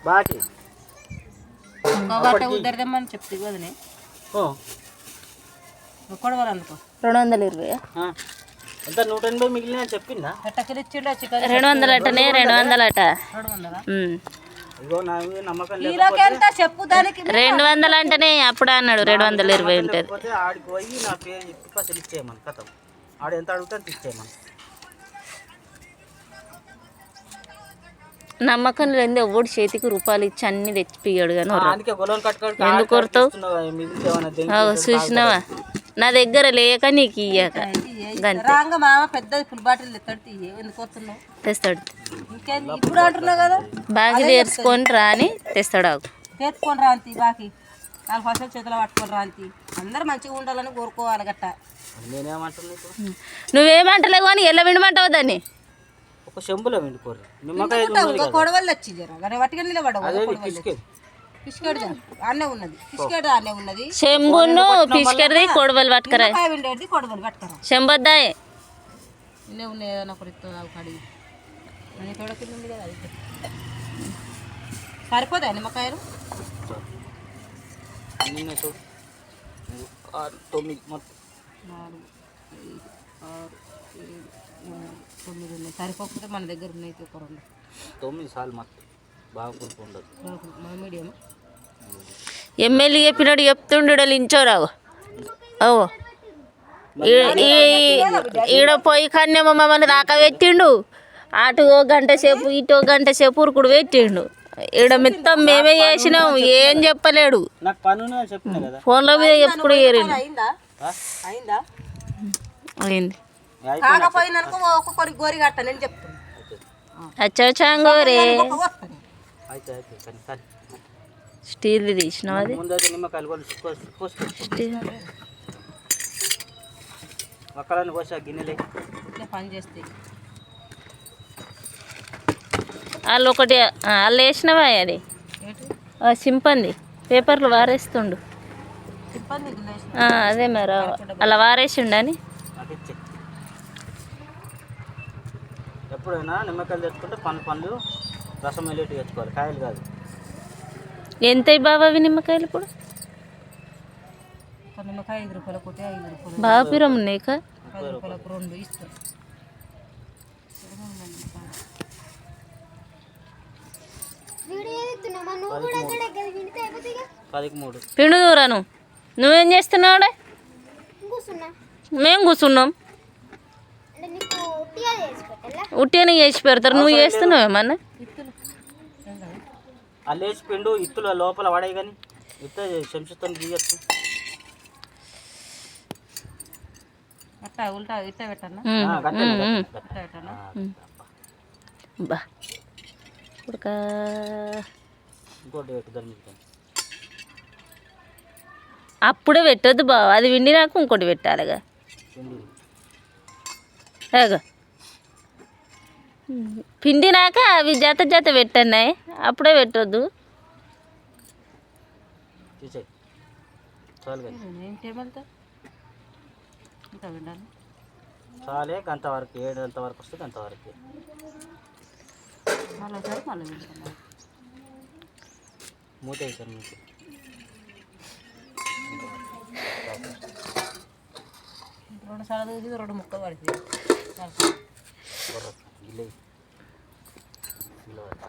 బాకి ఉద్దరదమ్మని చెప్తే వదిలే కొడవాలనుకో 220 ఎంత 180 మిగిలిన చెప్పిందా 200 అటనే 200 అట 200 అంటేనే అప్పుడు అన్నాడు 220 ఉంటుంది ఆడికి పోయి నా పేరు చెప్పి అసలు ఇచ్చేయమని కథం ఆడు ఎంత అడుగుతాను ఇచ్చేయమని నమ్మకం లేదు ఎవడు చేతికి రూపాయలు ఇచ్చి అన్ని తెచ్చిపోయాడు కానీ ఎందుకు కొడతావు చూసినావా నా దగ్గర లేక నీకు ఇయ్యాక తెస్తాడు బాగా తెరుచుకొని రాని తెస్తాడు తెచ్చుకొని రాంతి బాకి 4 పైసలు చేతిలో పట్టుకొని రాంతి అందరు మంచిగా ఉండాలని కోరుకోవాలి గట్ట నువ్వేమంటలేవు కానీ ఎలా వినమంటావు దాన్ని ఒక చెంబులో వండుకోరు కొడవలు వచ్చి వాటిగా నిలబడవు చెంబును పిసికరిది కొడవలు పట్టుకరా చెంబొద్దాయి సరిపోదా నిమ్మకాయలు 9 మొత్తం 9 సరిపోకపోతే మన దగ్గర ఉన్నాయి 9 సార్లు మొత్తం బాగా కూర్పు ఉండదు మీడియం ఎమ్మెల్యే చెప్పినట్టు చెప్తుండు లించోరావు ఓ ఈడ పోయి కన్నేమో మమ్మల్ని దాకా పెట్టిండు అటు ఓ గంట సేపు ఇటు ఓ గంట సేపు ఉరుకుడు పెట్టిండు ఈడ మొత్తం మేమే చేసినాం ఏం చెప్పలేడు ఫోన్లో మీద ఎప్పుడు ఏరిండు అయింది అచ్చోచాంగోరే స్టీల్ తీసినావు అది పని చేస్తే వాళ్ళు ఒకటి వాళ్ళు వేసినవా అది సింపంది పేపర్లు వారేస్తుండు అదే మరి అలా వారేసిండు అని ఎప్పుడైనా నిమ్మకాయలు తెచ్చుకుంటే పండ్లు రసం వెళ్ళేటి తెచ్చుకోవాలి కాయలు కాదు ఎంత బాబా అవి నిమ్మకాయలు ఇప్పుడు నిమ్మకాయ 5 రూపాయలు కొట్టి 5 రూపాయలు బాగా పిరం ఉన్నాయి 10 రూపాయలకు 2 ఇస్తాం పిండు దూరాను నువ్వేం చేస్తున్నావు మేము కూర్చున్నాం ఉట్టిగానే చేసి పెడతారు నువ్వు చేస్తున్నావు ఏమన్నా అల్లేసి పిండు ఇత్తుల లోపల పడాయి కానీ ఇత్త చెంచుతో గీయచ్చు ఉల్టా ఇట్ట పెట్టాను బా ఉడక ఇంకోటి పెట్టుదాన్ని అప్పుడే పెట్టొద్దు బావ అది విండినాక ఇంకోటి పెట్టాలిగా పిండినాక అవి జత జత పెట్టన్నాయి అప్పుడే పెట్టొద్దు చాలే గంట వరకు 7 గంట వరకు వస్తే గంట వరకు మూత వేసాను మీకు 2 సార్లు తీసి 2 ముక్కలు పడుతుంది